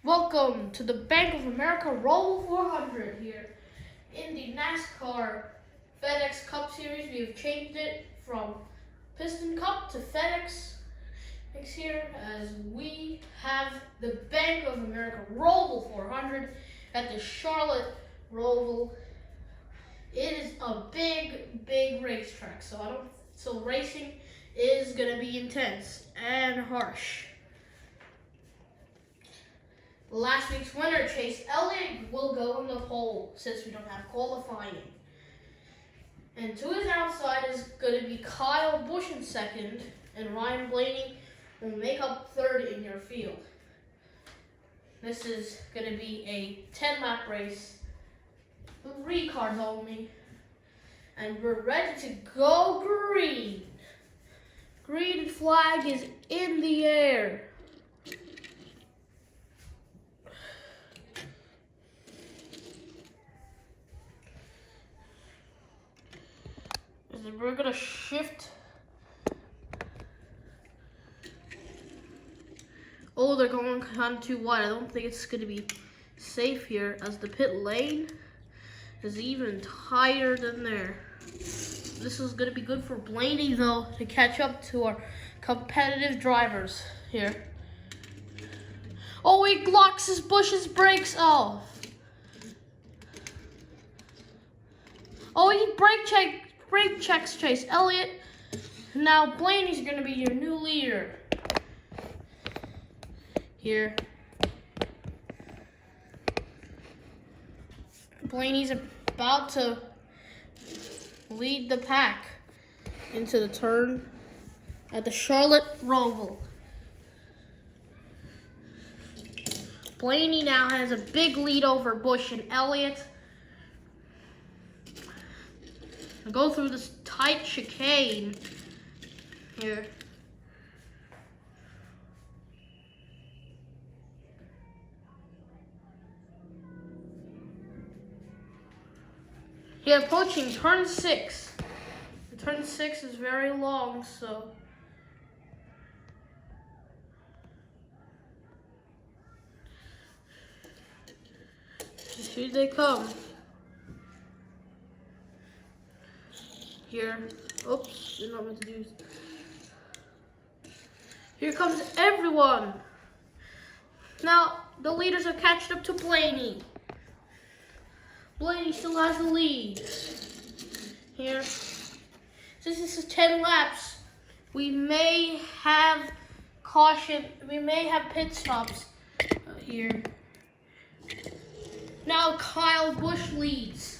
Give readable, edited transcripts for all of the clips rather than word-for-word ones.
Welcome to the Bank of America Roval 400 here in the NASCAR FedEx Cup Series. We have changed it from Piston Cup to FedEx here as we have the Bank of America Roval 400 at the Charlotte Roval. It is a big racetrack, so racing is going to be intense and harsh. Last week's winner, Chase Elliott, will go on the pole since we don't have qualifying. And to his outside is going to be Kyle Busch in second, and Ryan Blaney will make up third in your field. This is going to be a 10-lap race, 3 cars only, and we're ready to go green. Green flag is in the air. We're gonna shift. Oh, they're going kind of too wide. I don't think it's gonna be safe here as the pit lane is even tighter than there. This is gonna be good for Blaney though to catch up to our competitive drivers here. Oh, he locks his Busch's brakes off. Oh, he brake checks Chase Elliott. Now Blaney's gonna be your new leader. Here. Blaney's about to lead the pack into the turn at the Charlotte Roval. Blaney now has a big lead over Busch and Elliott. Go through this tight chicane here. Here, approaching turn 6. Turn 6 is very long, so here they come. Here, oops, you're not meant to do. Here comes everyone. Now, the leaders are catching up to Blaney. Blaney still has the lead. Here, since this is 10 laps, we may have caution, we may have pit stops here. Now, Kyle Busch leads.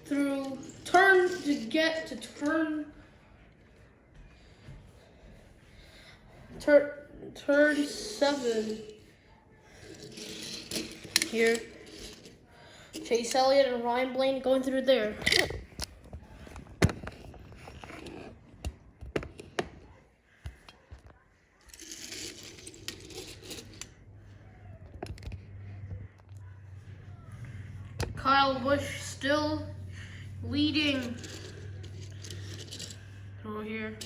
Through turn to get to turn 7 here. Chase Elliott and Ryan Blaney going through there. Kyle Busch still leading over here.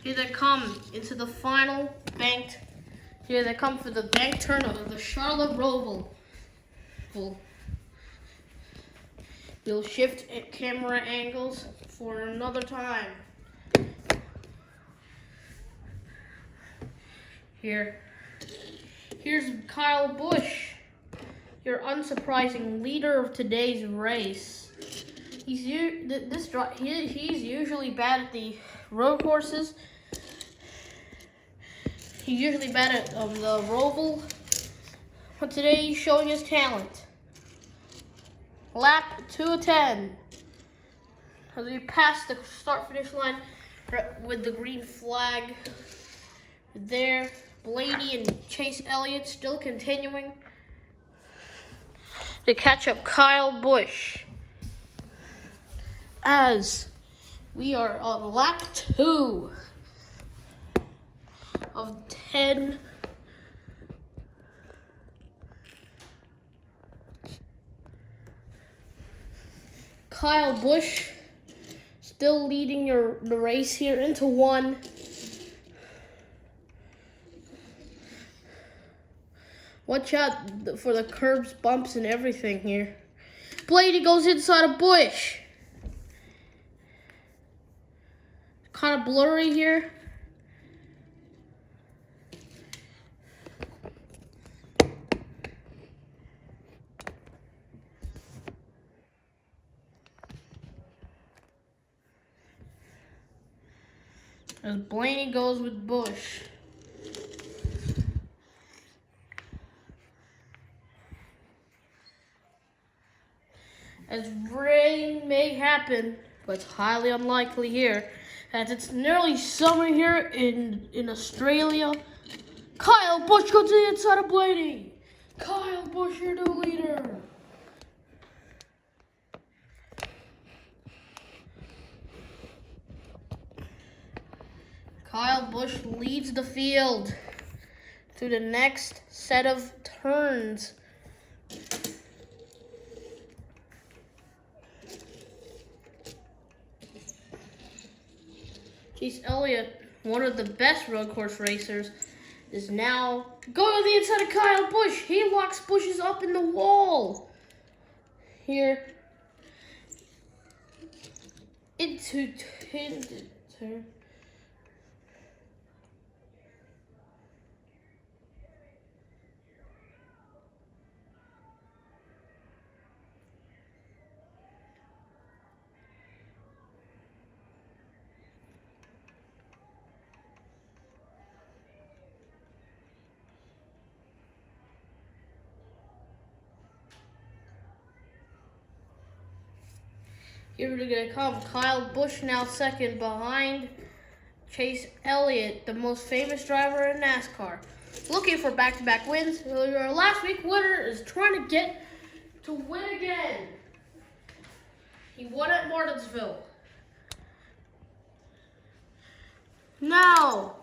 Here they come into the final banked. Here they come for the bank turn of the Charlotte Roval. We'll shift camera angles for another time. Here's Kyle Busch, your unsurprising leader of today's race. He's usually bad at the road courses. He's usually bad at the Roval, but today he's showing his talent. Lap 2:10 as we pass the start-finish line with the green flag there. Blaney and Chase Elliott still continuing to catch up Kyle Busch as we are on lap 2 of 10. Kyle Busch still leading the race here into one. Watch out for the curbs, bumps, and everything here. Blaney goes inside a bush. Kind of blurry here. As Blaney goes with Bush. As rain may happen, but it's highly unlikely here, as it's nearly summer here in Australia. Kyle Busch goes to the inside of Blaney. Kyle Busch, your new leader. Kyle Busch leads the field to the next set of turns. Chase Elliott, one of the best road course racers, is now going to the inside of Kyle Busch. He locks Busch's up in the wall. Here. Into turn. Here we're gonna come. Kyle Busch now second behind Chase Elliott, the most famous driver in NASCAR. Looking for back-to-back wins. Our last week winner is trying to get to win again. He won at Martinsville. Now,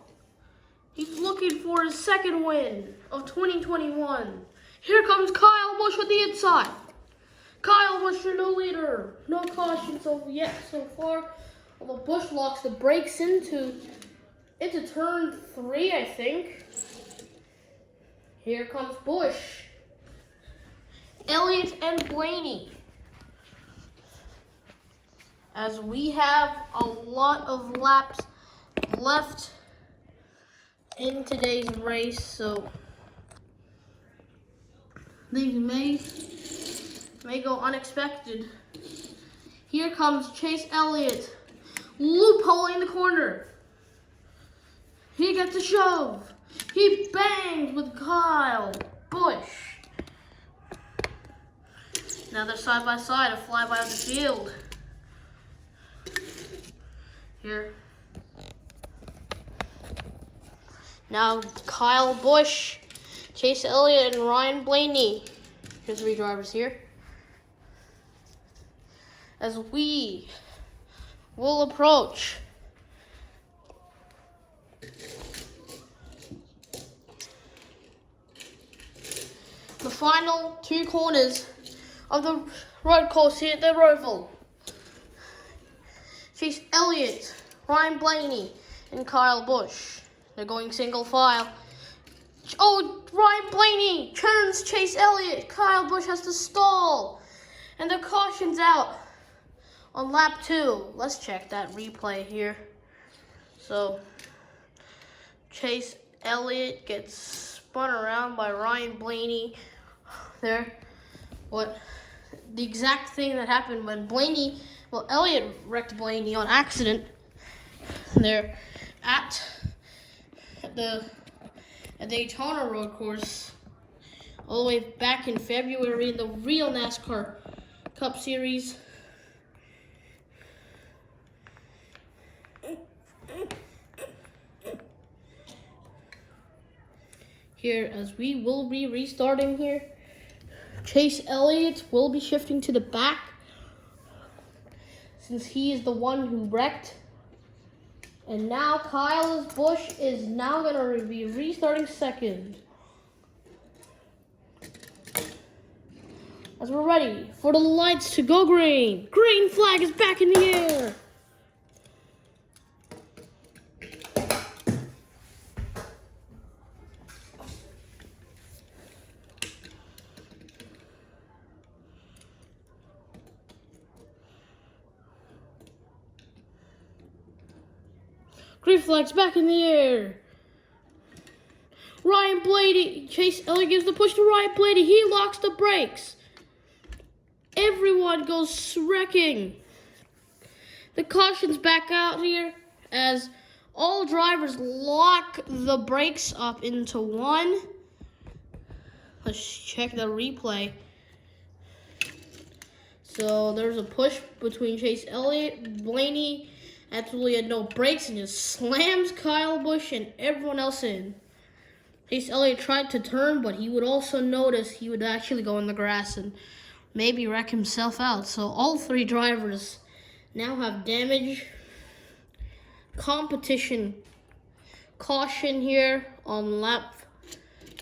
he's looking for his second win of 2021. Here comes Kyle Busch with the inside. Kyle Busch, your new leader. No caution so far. Although Busch locks the brakes into turn 3, I think. Here comes Busch. Elliott and Blaney. As we have a lot of laps left in today's race, so things may go unexpected. Here comes Chase Elliott, loopholing the corner. He gets a shove. He bangs with Kyle Busch. Now they're side by side, a flyby of the field. Here. Now Kyle Busch, Chase Elliott, and Ryan Blaney. Here's 3 drivers here. As we will approach the final 2 corners of the road course here at the roval. Chase Elliott, Ryan Blaney, and Kyle Busch. They're going single file. Oh, Ryan Blaney turns Chase Elliott. Kyle Busch has to stall. And the caution's out on lap 2. Let's check that replay here. So, Chase Elliott gets spun around by Ryan Blaney. There. The exact thing that happened when Elliott wrecked Blaney on accident. There at the Daytona road course all the way back in February in the real NASCAR Cup Series. Here, as we will be restarting here, Chase Elliott will be shifting to the back since he is the one who wrecked. And now Kyle Busch is now going to be restarting second. As we're ready for the lights to go green. Green flag is back in the air. Green flag's back in the air. Ryan Blaney, Chase Elliott gives the push to Ryan Blaney. He locks the brakes. Everyone goes wrecking. The caution's back out here as all drivers lock the brakes up into one. Let's check the replay. So there's a push between Chase Elliott, Blaney absolutely had no brakes and just slams Kyle Busch and everyone else in. Chase Elliott tried to turn, but he would also notice he would actually go in the grass and maybe wreck himself out. So all three drivers now have damage. Competition caution here on lap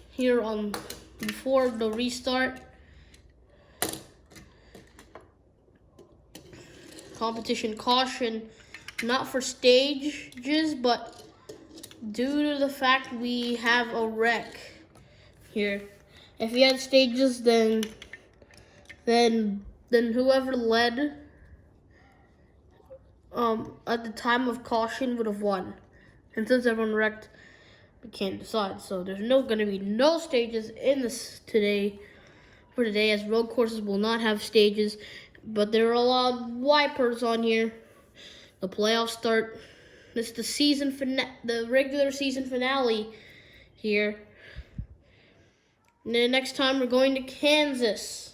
here on before the restart. Competition caution, not for stages, but due to the fact we have a wreck here. If we had stages, then whoever led at the time of caution would have won. And since everyone wrecked, we can't decide. So there's gonna be no stages in this today, as road courses will not have stages, but there are a lot of wipers on here. The playoffs start. This is the regular season finale here. And then next time we're going to Kansas.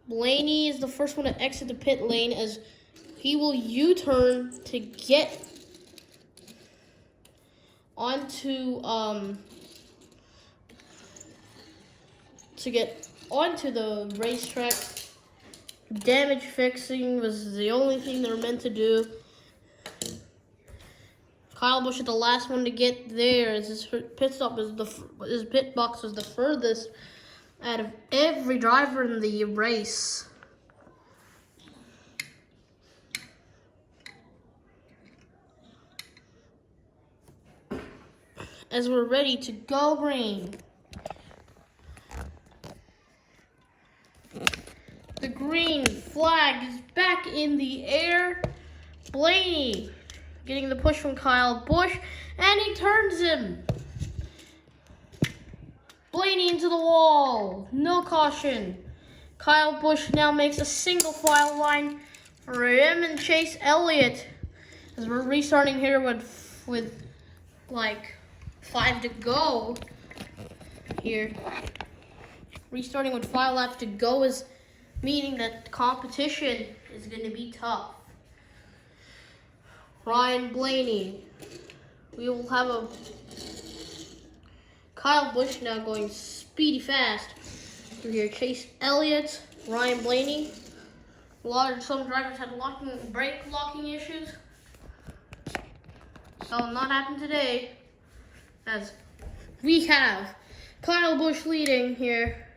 Blaney is the first one to exit the pit lane as he will U-turn to get onto the racetrack. Damage fixing was the only thing they were meant to do. Kyle Busch is the last one to get there as his pit stop his pit box was the furthest out of every driver in the race. As we're ready to go green. The green flag is back in the air. Blaney getting the push from Kyle Busch, and he turns him. Blaney into the wall. No caution. Kyle Busch now makes a single file line for him and Chase Elliott. As we're restarting here with like 5 to go here. Restarting with 5 laps to go is meaning that competition is going to be tough. Ryan Blaney. We will have a Kyle Busch now going speedy fast through here. Chase Elliott, Ryan Blaney. Some drivers had brake locking issues. So will not happen today. As we have Kyle Busch leading here,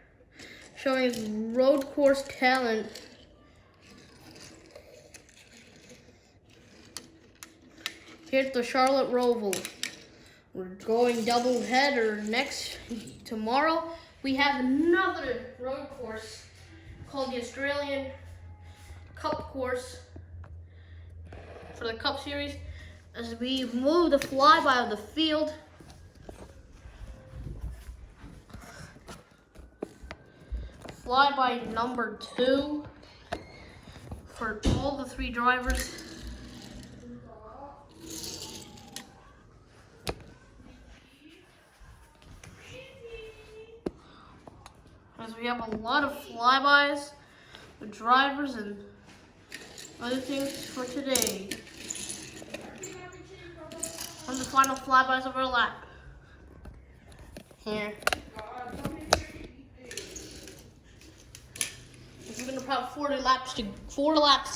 showing his road course talent. Here's the Charlotte Roval. We're going double header tomorrow. We have another road course called the Australian Cup course for the Cup Series. As we move the flyby of the field. Flyby number 2 for all the 3 drivers. As we have a lot of flybys with drivers and other things for today. And the final flybys of our lap. Here. We're gonna have 4 laps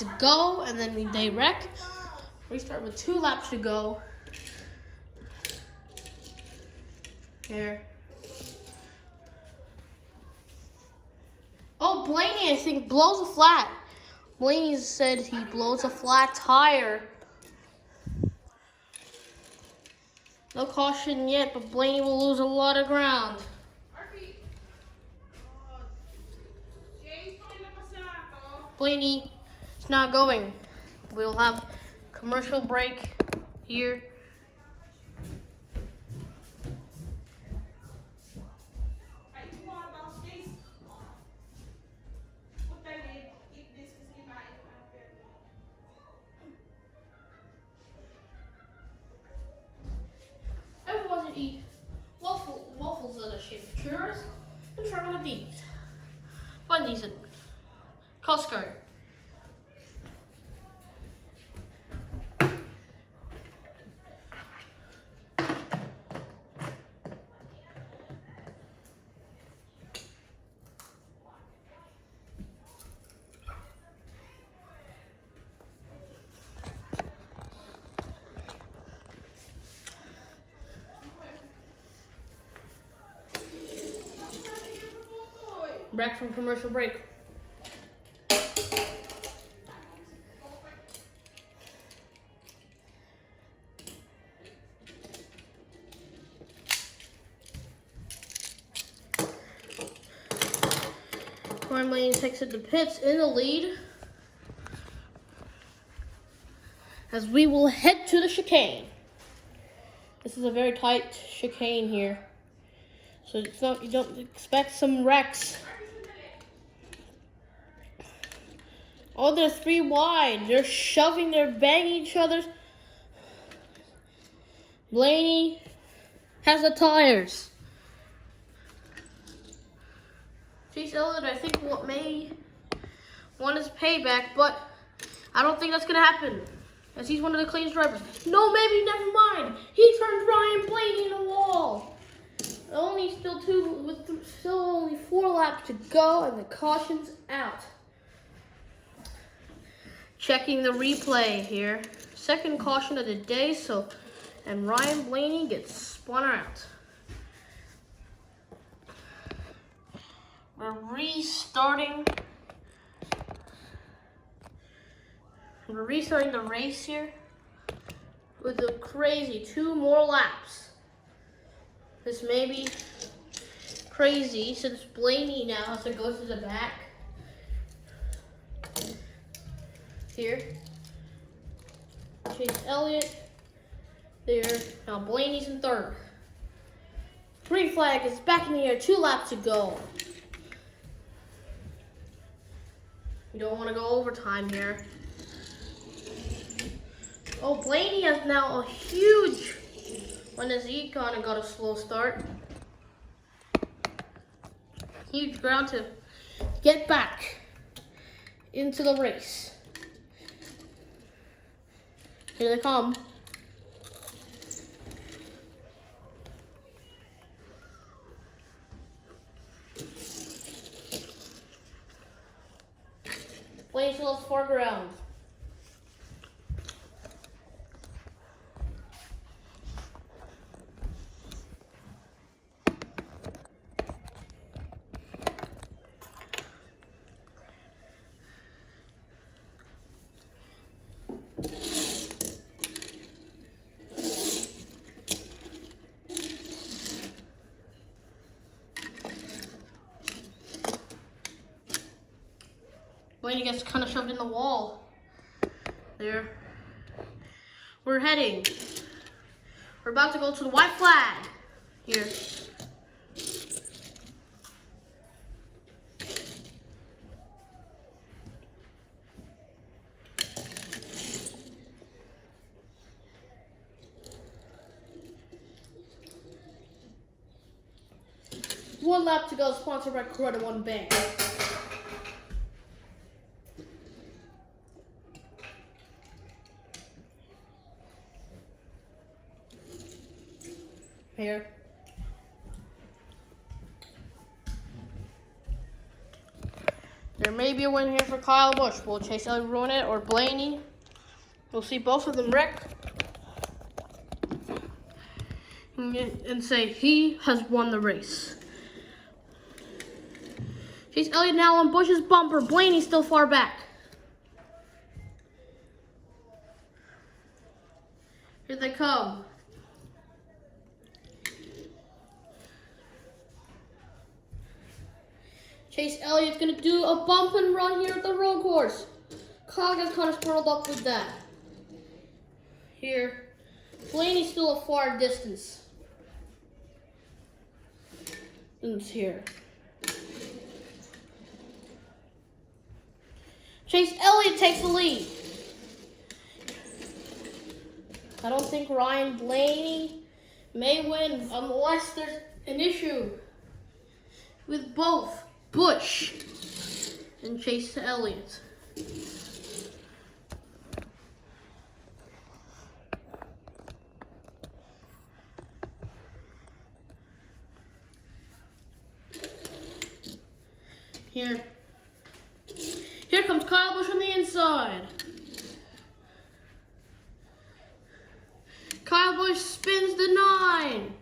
to go, and then they wreck. Restart with 2 laps to go. Here. Blaney, I think, blows a flat. Blaney said he blows a flat tire. No caution yet, but Blaney will lose a lot of ground. Blaney is not going. We'll have commercial break here. Everyone should eat waffles that are shaped churros and try one of these. Find these in Costco. Back from commercial break. Ryan Blaney takes it to pits in the lead. As we will head to the chicane. This is a very tight chicane here. So it's not, you don't expect some wrecks. Oh, they're 3 wide. They're shoving, they're banging each other. Blaney has the tires. Chase Elliott, I think, may want his payback, but I don't think that's going to happen, as he's one of the cleanest drivers. No, maybe, never mind. He turns Ryan Blaney in the wall. Still only 4 laps to go, and the caution's out. Checking the replay here. Second caution of the day, and Ryan Blaney gets spun out. We're restarting the race here with a crazy 2 more laps. This may be crazy since Blaney now has to go to the back. Here. Chase Elliott. There. Now Blaney's in third. Green flag is back in the air. 2 laps to go. You don't want to go overtime here. Oh, Blaney has now a huge one as he kind of got a slow start. Huge ground to get back into the race. Here they come. Blaney still has 4 ground. Blaney gets kind of shoved in the wall. There. We're about to go to the white flag. Here. One lap to go, sponsored by Credit One Bank. Here. There may be a win here for Kyle Busch. Will Chase Elliott ruin it or Blaney? We'll see both of them wreck and say he has won the race. Chase Elliott now on Bush's bumper. Blaney's still far back. Here they come. Chase Elliott's gonna do a bump and run here at the road course. Kyle gets kind of spiraled up with that. Here, Blaney's still a far distance. And it's here. Chase Elliott takes the lead. I don't think Ryan Blaney may win unless there's an issue with both Bush and Chase Elliott. Here comes Kyle Busch on the inside. Kyle Busch spins the 9.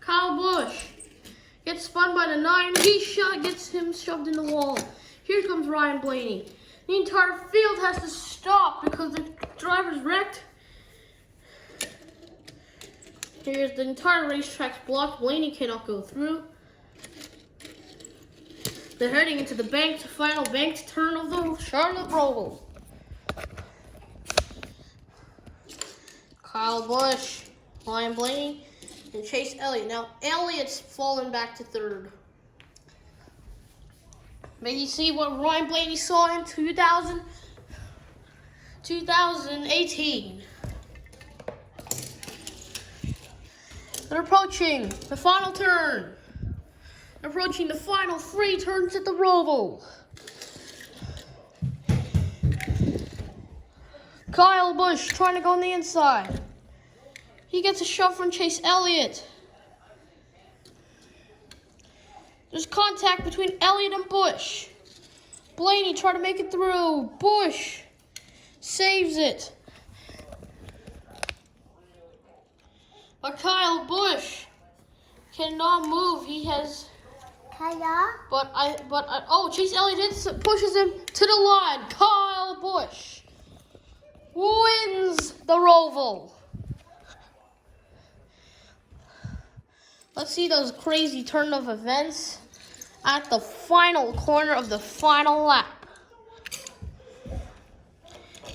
Kyle Busch gets spun by the 9. Gets him shoved in the wall. Here comes Ryan Blaney. The entire field has to stop because the driver's wrecked. Here's the entire racetrack's blocked. Blaney cannot go through. They're heading into the final banked turn of the Charlotte Roval. Kyle Busch, Ryan Blaney, and Chase Elliott. Now, Elliott's fallen back to third. May you see what Ryan Blaney saw in 2018. They're approaching the final turn. They're approaching the final 3 turns at the Roval. Kyle Busch trying to go on the inside. He gets a shove from Chase Elliott. There's contact between Elliott and Busch. Blaney trying to make it through. Busch saves it. But Kyle Busch cannot move. He has. Chase Elliott pushes him to the line. Kyle Busch wins the Roval. Let's see those crazy turn of events at the final corner of the final lap.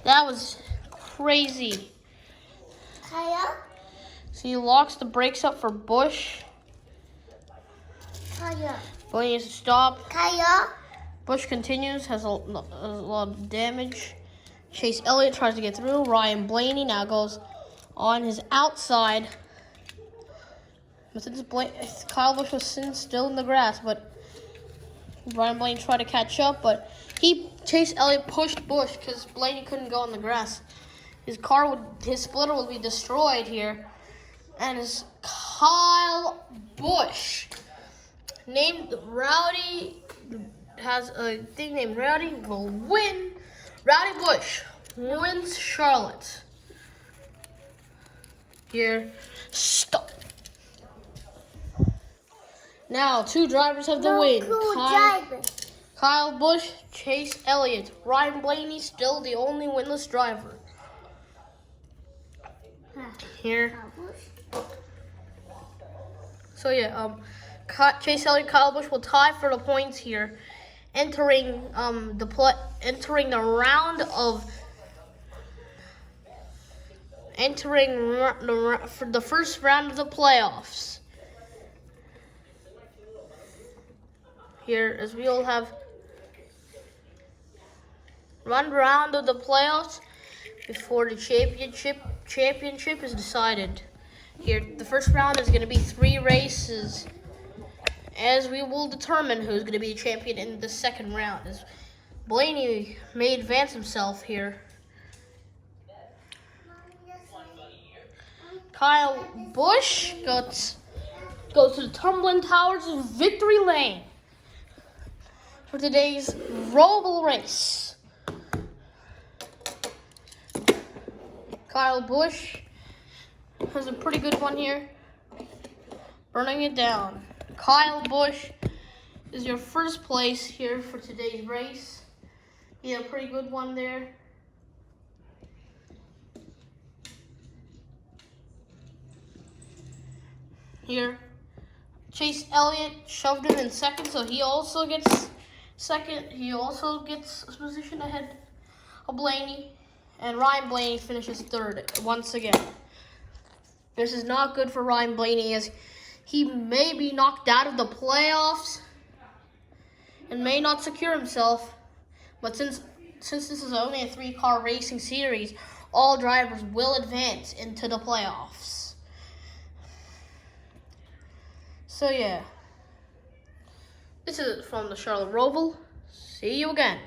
That was crazy. Kaya? So he locks the brakes up for Busch. Kaya. Blaney has to stop. Kaya? Busch continues, has a lot of damage. Chase Elliott tries to get through. Ryan Blaney now goes on his outside. But since Kyle Busch was still in the grass, but Ryan Blaney tried to catch up, but Chase Elliott pushed Busch because Blaney couldn't go on the grass. His splitter would be destroyed here. And it's Kyle Busch, named Rowdy, has a thing named Rowdy, will win. Rowdy Busch wins Charlotte. Here, stop. Now, 2 drivers have the win. Kyle Busch, Chase Elliott. Ryan Blaney still the only winless driver. Here. So Chase Elliott, Kyle Busch will tie for the points here, entering the round of for the first round of the playoffs. Here, as we all have one round of the playoffs before the championship is decided. Here, the first round is going to be 3 races, as we will determine who's going to be the champion in the second round. As Blaney may advance himself here. Kyle Busch goes to the Tumbling Towers of Victory Lane for today's Roval race. Kyle Busch has a pretty good one here. Burning it down. Kyle Busch is your first place here for today's race. Yeah, pretty good one there. Here, Chase Elliott shoved him in second, so he also gets second. He also gets a position ahead of Blaney. And Ryan Blaney finishes third once again. This is not good for Ryan Blaney, as he may be knocked out of the playoffs and may not secure himself. But since this is only a 3-car racing series, all drivers will advance into the playoffs. So yeah, this is it from the Charlotte Roval. See you again.